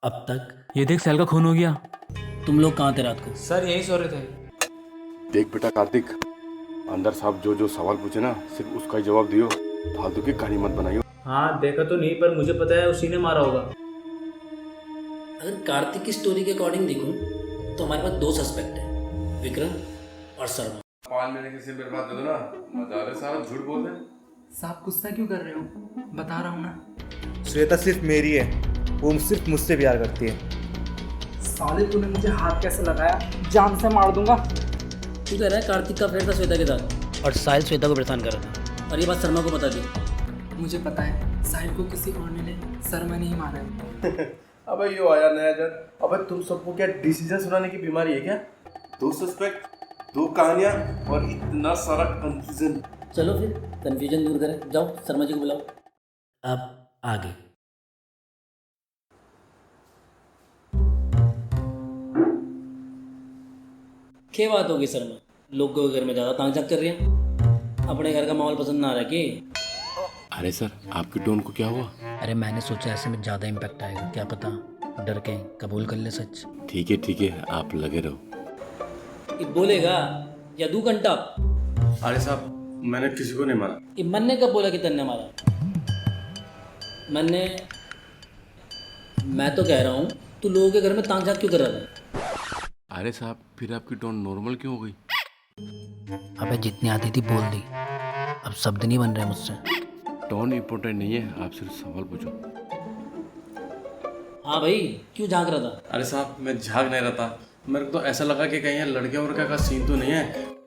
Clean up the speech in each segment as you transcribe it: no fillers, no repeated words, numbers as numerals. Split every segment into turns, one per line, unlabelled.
अब तक
ये देख सैल का खून हो गया।
तुम लोग कहाँ थे रात को?
सर यही सो रहे थे।
देख बेटा कार्तिक, अंदर साहब जो जो सवाल पूछे ना सिर्फ उसका ही जवाब दियो, फालतू की कहानी मत बनाइयो।
हाँ देखा तो नहीं, पर मुझे पता है उसी ने मारा होगा।
अगर कार्तिक की स्टोरी के अकॉर्डिंग देखूं तो हमारे पास दो सस्पेक्ट हैं, विक्रम और शर्मा।
5 महीने की सिम बर्बाद दे दो ना, मजा आ रहा है सारा झूठ बोल रहे।
साहब गुस्सा क्यों कर रहे हो? बता रहा हूँ ना।
श्वेता सिर्फ मेरी है, वो सिर्फ मुझसे प्यार करती है।
साले तूने मुझे हाथ कैसे लगाया? जान से मार दूंगा।
तू कह रहा है कार्तिक का फ्रेंड था श्वेता के साथ और साहिल श्वेता को परेशान कर रहा था, और ये बात शर्मा को बता दी।
मुझे पता है साहिल को किसी और ने शर्मा ने ही मारा है।
अबे यो आया नया जन। अबे तुम सबको क्या डिसीजन सुनाने की बीमारी है क्या? 2 सस्पेक्ट, 2 कहानियां और इतना सारा कंफ्यूजन।
चलो फिर कंफ्यूजन दूर करें, जाओ शर्मा जी को बुलाओ। अब आगे क्या बात होगी शर्मा? लोगों के घर में ज़्यादा ताक झाक कर रही हैं, अपने घर का माहौल पसंद ना आ रहा कि?
अरे सर, आपकी टोन को क्या हुआ?
अरे मैंने सोचा ऐसे में ज़्यादा इम्पैक्ट आएगा, क्या पता डर के कबूल कर ले सच।
ठीक है, आप लगे रहो।
ये बोलेगा या 2 घंटा?
अरे साहब, मैंने किसी को नहीं मारा।
ये मन ने कब बोला कि तन्ने मारा? मैंने मैं तो कह रहा हूँ तू लोगों के घर में ताक झाक क्यों कर रहा था?
अरे साहब, फिर आपकी टोन नॉर्मल क्यों हो गई?
अबे जितनी आती थी बोल दी, अब शब्द नहीं बन रहे मुझसे।
टोन इम्पोर्टेंट नहीं है, आप सिर्फ सवाल पूछो।
हाँ भाई, क्यों झांक रहा था?
अरे साहब, मैं झाग नहीं रहा था, मेरे को तो ऐसा लगा कि कहीं लड़के वड़के का सीन तो नहीं है।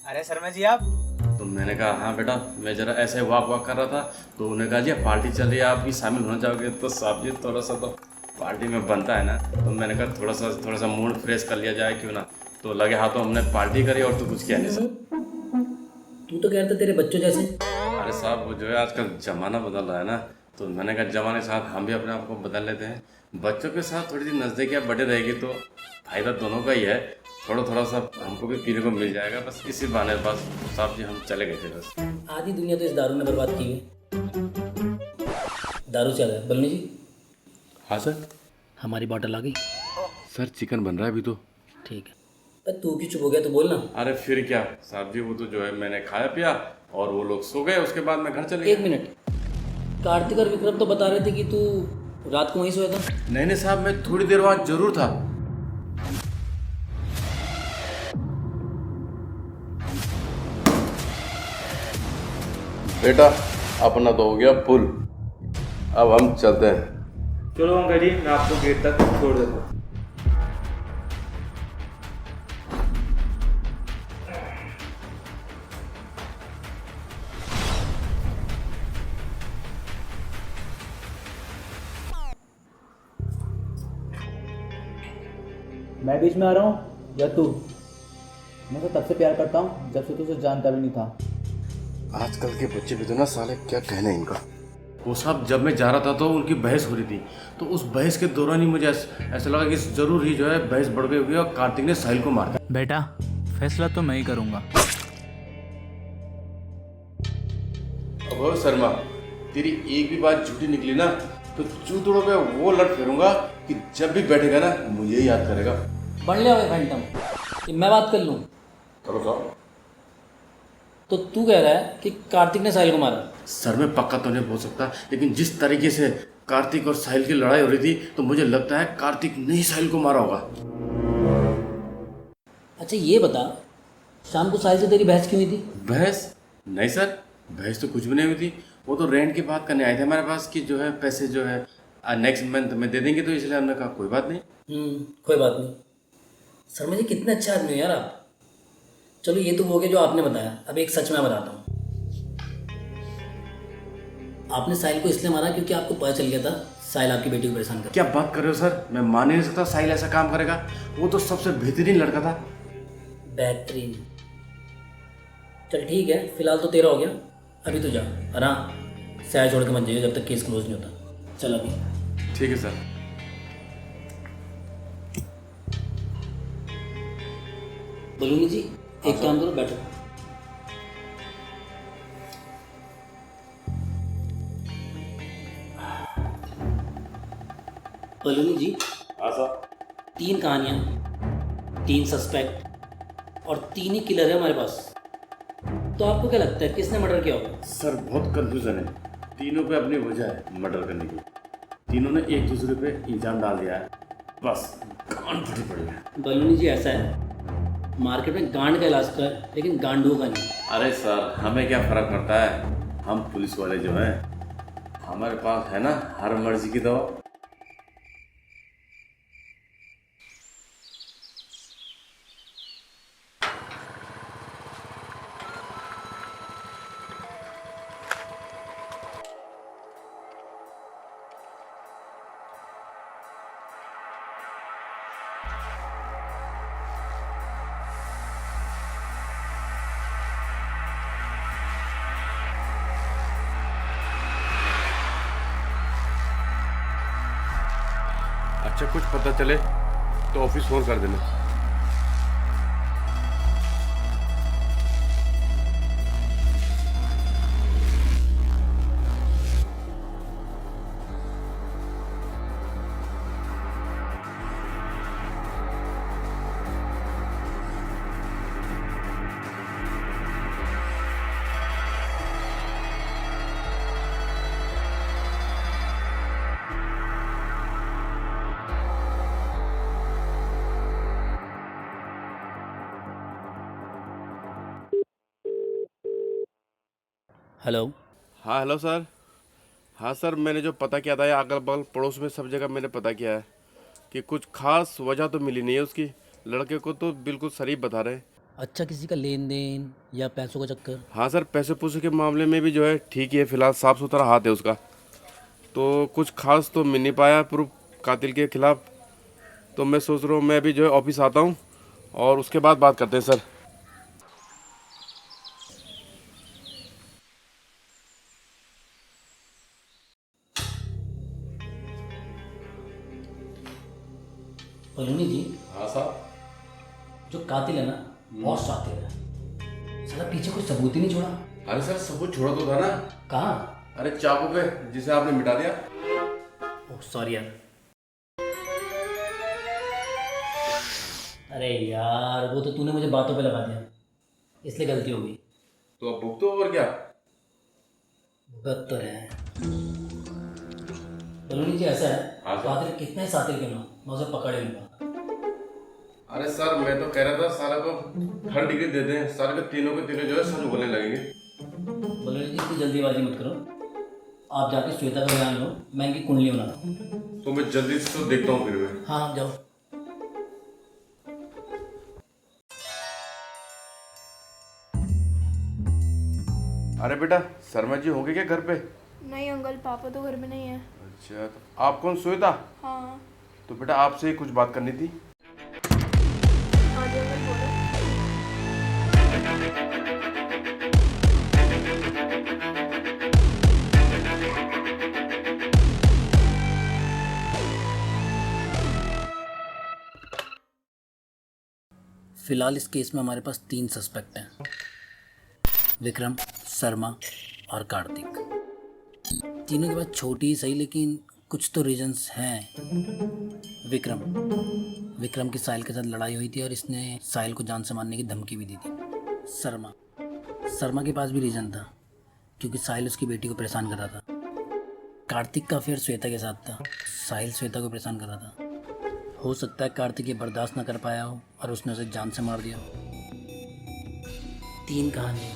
अरे शर्मा जी आप?
तो मैंने कहा हाँ बेटा, मैं जरा ऐसे वॉक कर रहा था, तो उन्होंने कहा जी पार्टी चल रही है, आप भी शामिल होना चाहोगे? तो साहब जी थोड़ा सा तो पार्टी में बनता है ना, तो मैंने कहा थोड़ा सा मूड फ्रेश कर लिया जाए, क्यों ना। तो लगे हाथों हमने पार्टी करी और तो कुछ किया नहीं सर।
तू तो कह रहा था तेरे बच्चों जैसे।
अरे साहब, वो जो है आजकल ज़माना बदल रहा है ना, तो मैंने कहा ज़माने के साथ हम भी अपने आप को बदल लेते हैं। बच्चों के साथ थोड़ी सी नज़दीकियाँ बढ़े रहेगी तो फ़ायदा दोनों का ही है। थोड़ा सा हमको भी पीने को मिल जाएगा, बस इसी बहाने बस साहब जी हम चले गए थे बस।
आधी दुनिया तो इस दारू ने बर्बाद की है। दारू चल रहा है बलनी जी।
हाँ सर।
हमारी बोतल आ गई।
सर चिकन बन रहा है अभी तो।
ठीक है, पर तू क्यों चुप हो गया? तो बोलना।
अरे फिर क्या साहब जी, वो तो जो है मैंने खाया पिया और वो लोग सो गए, उसके बाद मैं घर चले गया।
1 मिनट, कार्तिक और विक्रम तो बता रहे थे कि तू रात को वहीं सोया था।
नहीं साहब, मैं थोड़ी देर बाद जरूर था। बेटा अपना तो हो गया पुल, अब हम चलते हैं।
चलो अंकल जी, मैं आपको गेट तक छोड़ देता हूँ।
मैं बीच में आ रहा हूँ या तू? मैं तो तब से प्यार करता हूँ जब से तुझे जानता भी नहीं था।
आजकल के बच्चे भी तो ना साले, क्या कहने इनका। वो साहब जब मैं जा रहा था तो उनकी बहस हो रही थी, तो उस बहस के दौरान ही मुझे ऐसा लगा कि जरूर ही जो है बहस बढ़ गई हुई और कार्तिक ने साहिल को मार दिया।
बेटा फैसला तो मैं ही करूँगा।
अब शर्मा, तेरी एक भी बात झूठी निकली ना तो चूतड़ों पे वो लड़ फेरूंगा कि जब भी बैठेगा ना मुझे ही याद करेगा।
बढ़ लिया हुआ फैंटम कि मैं बात कर लूँ?
करो साहब।
तो तू कह रहा है कि कार्तिक ने साहिल को मारा?
सर मैं पक्का तो नहीं बोल सकता, लेकिन जिस तरीके से कार्तिक और साहिल की लड़ाई हो रही थी तो मुझे लगता है कार्तिक ने ही साहिल को मारा होगा।
अच्छा ये बता, शाम को साहिल से तेरी बहस क्यों हुई थी?
बहस? नहीं सर, बहस तो कुछ भी नहीं हुई थी। वो तो रेंट की बात करने आए थे हमारे पास कि जो है पैसे जो है नेक्स्ट मंथ में दे देंगे, तो इसलिए हमने कहा कोई बात नहीं।
कोई बात नहीं। शर्मा जी कितने अच्छे आदमी हो यार आप। चलो ये तो हो गया जो आपने बताया, अब एक सच मैं बताता हूँ। आपने साहिल को इसलिए मारा क्योंकि आपको पता चल गया था साहिल आपकी बेटी को परेशान कर।
क्या बात कर रहे हो सर, मैं मान ही नहीं सकता साहिल ऐसा काम करेगा। वो तो सबसे बेहतरीन लड़का था।
बेहतरीन? चल ठीक है, फिलहाल तो तेरा हो गया, अभी तो जा। और हाँ, साहिल छोड़ के मत जाइए जब तक केस क्लोज नहीं होता। चल अभी।
ठीक है सर।
बलूनी जी एक काम करो, बैठो। बलूनी जी,
हाँ सर।
3 कहानियाँ, 3 सस्पेक्ट और 3 ही किलर है हमारे पास। तो आपको क्या लगता है किसने मर्डर किया होगा?
सर बहुत कंफ्यूजन है, तीनों पे अपनी वजह है मर्डर करने की। तीनों ने एक दूसरे पे इल्जाम डाल दिया है, बस कान फटी पड़ी है।
बलूनी जी ऐसा है, मार्केट में गांड का इलाज का है लेकिन गांडुओं का नहीं।
अरे सर हमें क्या फ़र्क पड़ता है, हम पुलिस वाले जो हैं हमारे पास है ना हर मर्जी की दवा। अच्छा कुछ पता चले तो ऑफिस फोन कर देना।
हेलो।
हाँ हेलो सर। हाँ सर मैंने जो पता किया था या अगल बगल पड़ोस में सब जगह मैंने पता किया है कि कुछ खास वजह तो मिली नहीं है उसकी। लड़के को तो बिल्कुल शरीफ बता रहे हैं।
अच्छा, किसी का लेन देन या पैसों का चक्कर?
हाँ सर पैसे पूसे के मामले में भी जो है ठीक ही है, फिलहाल साफ सुथरा हाथ है उसका। तो कुछ खास तो मिल नहीं पाया प्रूफ कातिल के खिलाफ। तो मैं सोच रहा हूँ मैं भी जो है ऑफिस आता हूँ और उसके बाद बात करते हैं सर।
बलूनी जी,
हाँ साहब।
जो कातिल है ना बहुत शातिर है। साला पीछे कोई सबूत ही नहीं छोड़ा।
अरे सर सबूत छोड़ा तो था ना।
कहाँ?
अरे चाकू पे जिसे आपने मिटा दिया।
ओह सॉरी यार। अरे यार वो तो तूने मुझे बातों पे लगा दिया, इसलिए गलती हो गई।
तो अब भुगतो और क्या।
भुगत तो है। बलूनी जी ऐसा है,
हाँ सर।
कातिल कितने सातिल के ना मैं उसे पकड़ ही लूंगा।
अरे सर मैं तो कह रहा था सारा को 3rd डिग्री दे दें, सारे के तीनों के तीनों जो है सच बोलने लगेंगे।
बलूनी जी इतनी जल्दीबाजी मत करो, आप जाके श्वेता का बयान लो, मैं इनकी कुंडली बना रहा हूँ।
तो मैं जल्दी से तो देखता हूँ फिर मैं।
हाँ जाओ।
अरे बेटा शर्मा जी होंगे क्या घर पे?
नहीं अंकल, पापा तो घर में नहीं है।
अच्छा तो आप कौन श्वेता?
हाँ।
तो बेटा आपसे ही कुछ बात करनी थी।
हाँ जी अंकल बोलो।
फिलहाल इस केस में हमारे पास 3 सस्पेक्ट हैं, विक्रम, शर्मा और कार्तिक। तीनों के पास छोटी ही सही लेकिन कुछ तो रीजंस हैं। विक्रम की साहिल के साथ लड़ाई हुई थी और इसने साहिल को जान से मारने की धमकी भी दी थी। शर्मा के पास भी रीजन था क्योंकि साहिल उसकी बेटी को परेशान कर रहा था। कार्तिक का अफेयर श्वेता के साथ था, साहिल श्वेता को परेशान कर रहा था। हो सकता है कार्तिक ये बर्दाश्त न कर पाया हो और उसने उसे जान से मार दिया हो। 3 कहानियाँ,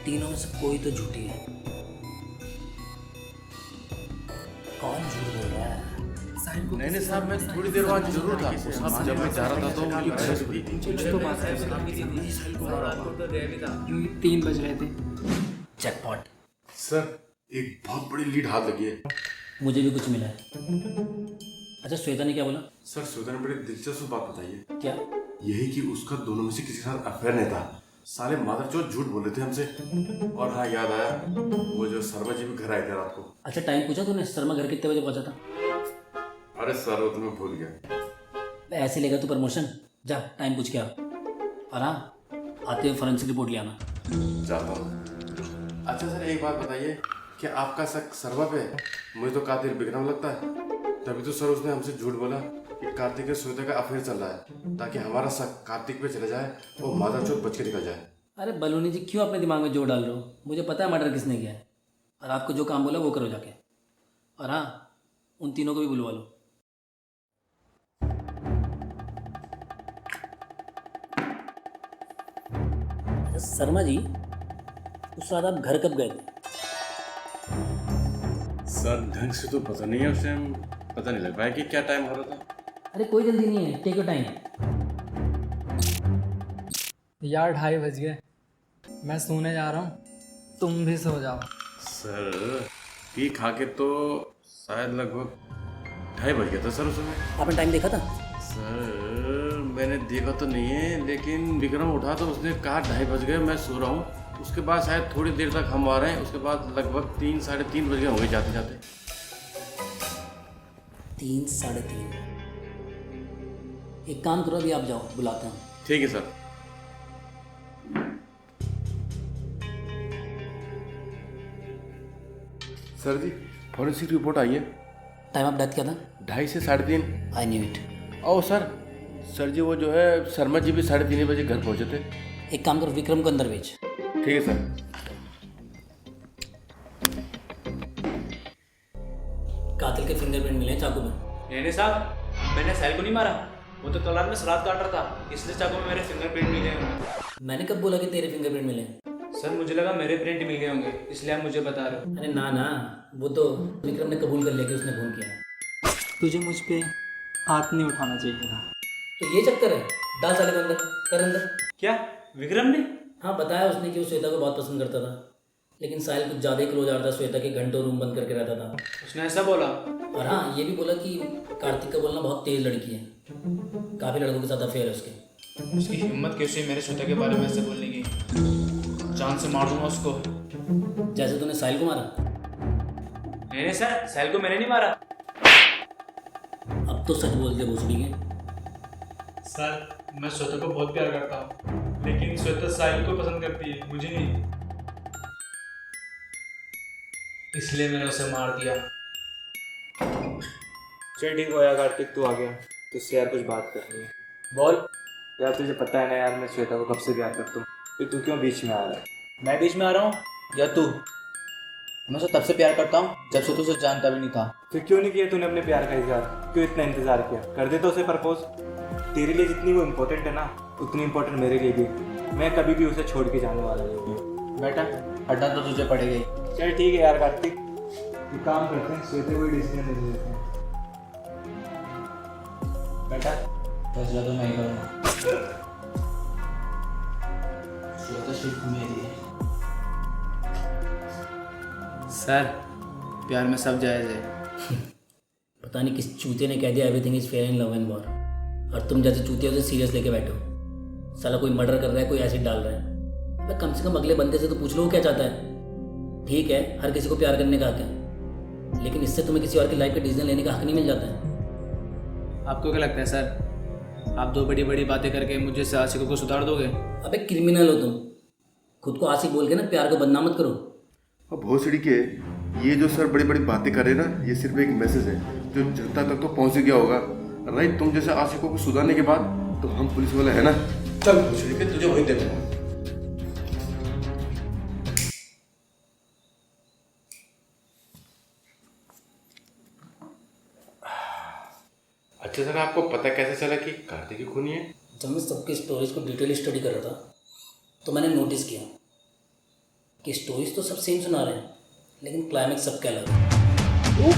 तीनों में से कोई तो झूठी है। कौन झूठ बोल रहा है?
साहिल को
नहीं नहीं साहब मैं थोड़ी देर बाद जरूर था साहब, जब मैं जा रहा था तो उनकी बहस हुई।
कुछ तो बात है। यूं ही 3 बज रहे थे।
जैकपॉट।
सर एक बहुत बड़ी लीड हाथ लगी है।
मुझे भी कुछ मिला है। अच्छा श्वेता ने क्या बोला?
सर श्वेता ने बड़ी दिलचस्प बात बताई है।
क्या?
यही कि उसका दोनों में से किसी के साथ अफेयर नहीं था। साले मादरचोद झूठ बोले थे हमसे। और हाँ याद आया, वो जो शर्मा जी भी घर आए थे रात को।
अच्छा टाइम पूछा तूने? शर्मा घर कितने बजे पहुंचा था?
अरे सर वो तो मैं भूल गया।
ऐसे लेगा तो प्रमोशन, जा टाइम पूछ के आ। और हाँ, आते हुए फॉरेंसिक रिपोर्ट ले आना।
जाता हूँ। अच्छा सर, एक बात बताइए, क्या आपका शक शर्मा पे है? मुझे तो कातिल विक्रम लगता है। तभी तो सर उसने हमसे झूठ बोला कि कार्तिक के श्वेता का अफेयर चल रहा है, ताकि हमारा शक कार्तिक पे चले जाए और मादाचोद बच के निकल जाए।
अरे बलूनी जी, क्यों अपने दिमाग में जोर डाल रहे हो? मुझे पता है मर्डर किसने किया है, और आपको जो काम बोला वो करो जाके। और हाँ, उन तीनों को भी बुलवा लो। अच्छा शर्मा जी, उस रात आप घर कब गए थे?
सर ढंग से तो पता नहीं है, उस टाइम पता नहीं लग पाया कि क्या टाइम हो रहा था।
अरे कोई जल्दी नहीं है, टेक योर टाइम।
यार 2:30 बज गए, मैं सोने जा रहा हूँ, तुम भी सो जाओ।
सर पी खा के तो शायद लगभग 2:30 बज गया था सर उस समय।
आपने टाइम देखा था?
सर मैंने देखा तो नहीं है, लेकिन विक्रम उठा तो उसने कहा 2:30 बज गए, मैं सो रहा हूँ। उसके बाद शायद थोड़ी देर तक हम आ रहे हैं, उसके बाद लगभग 3 साढ़े 3 बज गए होंगे जाते जाते।
3 साढ़े 3। एक काम करो, अभी आप जाओ, बुलाते हैं।
ठीक है sir. Sir ji forensic report आई है।
टाइम ऑफ डेथ क्या था?
2:30 से 3:30।
I knew it.
ओ सर जी वो जो है शर्मा जी भी 3:30 बजे घर पहुंचे थे।
एक काम करो, विक्रम को अंदर भेज।
ठीक है सर।
कातिल के फिंगरप्रिंट मिले हैं चाकू में।
नहीं साहब, मैंने साहिल को नहीं मारा, वो तो तलवार में सलाद काट रहा था, इसलिए चाकू में मेरे फिंगरप्रिंट मिले होंगे।
मैंने कब बोला कि तेरे फिंगरप्रिंट मिले हैं?
सर मुझे लगा मेरे प्रिंट मिल गए होंगे, इसलिए आप मुझे बता रहे हो।
अरे ना ना, वो तो विक्रम ने कबूल कर लिया कि उसने खून किया है।
तुझे मुझ पे हाथ नहीं उठाना चाहिए था।
तो ये चक्कर है, डाल साले को अंदर, कर अंदर।
क्या विक्रम ने?
हाँ, बताया उसने कि वो श्वेता को बहुत पसंद करता था, लेकिन साहिल कुछ ज़्यादा ही क्लोज आ रहा था श्वेता के, घंटों रूम बंद करके रहता था।
उसने ऐसा बोला?
और हाँ, ये भी बोला कि कार्तिक का बोलना बहुत तेज लड़की है, काफ़ी लड़कों के साथ अफेयर है उसके।
उसकी हिम्मत कैसे मेरे श्वेता के बारे में ऐसे बोलने की? जान से मार दूंगा उसको।
जैसे तूने साहिल को मारा।
नहीं सर, साहिल को मैंने नहीं मारा।
अब तो सच बोल दे भोसड़ी के।
सर मैं श्वेता को बहुत प्यार करता हूँ, लेकिन श्वेता साहिल को पसंद करती है, मुझे नहीं, इसलिए मैंने उसे मार दिया।
चल ठीक हो यार कार्तिक, तू आ गया, तुझसे यार कुछ बात करनी है।
बोल।
यार तुझे पता है ना यार, मैं श्वेता को कब से प्यार करता हूँ, फिर तू क्यों बीच में आ रहा है?
मैं बीच में आ रहा हूँ या तू? मैं उसे तब से प्यार करता हूँ जब से तू उसे जानता भी नहीं था।
फिर क्यों नहीं किया तूने अपने प्यार का इजहार? क्यों इतना इंतजार किया? कर दे तो उसे प्रपोज। तेरे लिए जितनी वो इम्पोर्टेंट है ना, उतनी इम्पोर्टेंट मेरे लिए भी। मैं कभी भी उसे छोड़ के जाने वाला नहीं हूँ।
बेटा हटना तो तुझे पड़ेगा ही।
चल ठीक है यार कार्तिक, ये काम करते हैं, श्वेता को डिसीजन दे देते हैं।
बेटा फैसला तो मैं ही करूँगा, श्वेता सिर्फ मेरी है।
सर प्यार में सब जायज़ है।
पता नहीं किस चूते ने कह दिया everything is fair in love and war, और तुम जैसे चूते उसे सीरियस लेके बैठो। साला कोई मर्डर कर रहा है, कोई एसिड डाल रहा है, मैं कम से कम अगले बंदे से तो पूछ लो वो क्या चाहता है। ठीक है, हर किसी को प्यार करने का हक है, लेकिन इससे तुम्हें किसी और की लाइफ का डिसीजन लेने का हक नहीं मिल जाता है।
आपको क्या लगता है सर, आप दो बड़ी बड़ी बातें करके मुझे से आशिकों को सुधार दोगे?
अबे क्रिमिनल हो तुम, खुद को आशिक बोल के ना प्यार को बदनाम मत करो।
अब भोसड़ी के ये जो सर बड़ी बड़ी बातें कर रहे हैं ना, ये सिर्फ एक मैसेज है जो जनता तक तो पहुंच गया होगा। राइट, तुम जैसे आशिकों को सुधारने के बाद तो हम पुलिस वाले है ना। चल भोसड़ी के, तुझे वहीं देखूंगा।
अच्छा सर, आपको पता कैसे चला कि कार्तिक ही खूनी है?
जब मैं सबकी स्टोरीज को डिटेल स्टडी कर रहा था तो मैंने नोटिस किया कि स्टोरीज तो सब सेम सुना रहे हैं, लेकिन क्लाइमेक्स सबका अलग है।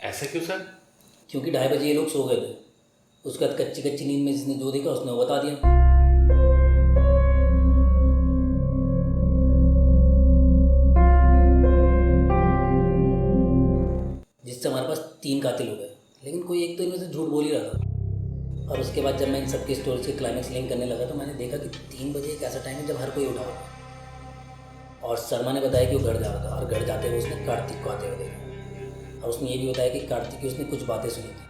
ऐसा क्यों सर?
क्योंकि 2:30 बजे ये लोग सो गए थे, उसके बाद कच्ची कच्ची नींद में जिसने जो देखा उसने वो बता दिया। जिससे हमारे पास 3 कातिल हो गए, लेकिन कोई एक तो इनमें से झूठ बोल ही रहा था। और उसके बाद जब मैं इन सबकी स्टोरीज के क्लाइमेक्स लिंक करने लगा तो मैंने देखा कि 3 बजे एक ऐसा टाइम है जब हर कोई उठा होगा। और शर्मा ने बताया कि वो घर जा रहा था, और घर जाते हुए उसने कार्तिक को आते हुए देखा, और उसने ये भी बताया कि कार्तिक की उसने कुछ बातें सुनी थी।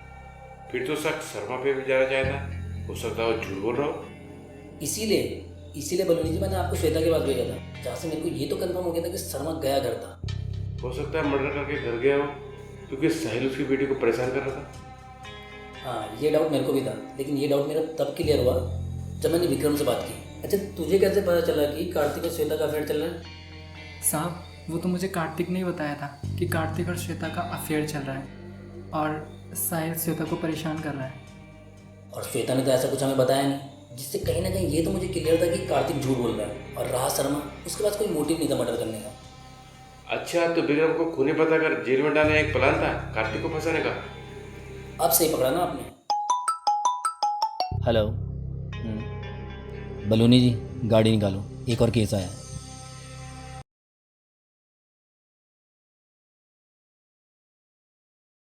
फिर तो शक शर्मा पे भी ज़्यादा जाएगा। हो सकता है वो झूठ बोल रहा हो।
इसीलिए बलूनी जी मैंने आपको श्वेता के पास भेजा था, जहाँ से मेरे को ये तो कंफर्म हो गया था कि शर्मा गया घर था।
हो सकता है मर्डर करके घर गया हो, क्योंकि साहिल उसकी बेटी को परेशान कर रहा था।
हाँ, ये डाउट मेरे को भी था, लेकिन ये डाउट मेरा तब क्लियर हुआ जब मैंने विक्रम से बात की। अच्छा, तुझे कैसे पता चला कि कार्तिक और श्वेता का अफेयर चल रहा है?
साहब, वो तो मुझे कार्तिक ने ही बताया था कि कार्तिक और श्वेता का अफेयर चल रहा है और साहिल श्वेता को परेशान कर रहा है।
और श्वेता ने तो ऐसा कुछ हमें बताया नहीं, जिससे कहीं ना कहीं ये तो मुझे क्लियर था कि कार्तिक झूठ बोल रहा है। और रहा शर्मा, उसके पास कोई मोटिव नहीं था मर्डर करने का।
अच्छा, तो विक्रम को खूनी पता कर जेल में डालने एक प्लान था कार्तिक को फंसाने का।
अब सही पकड़ा ना आपने। हेलो, बलूनी जी गाड़ी निकालो, एक और केस आया है।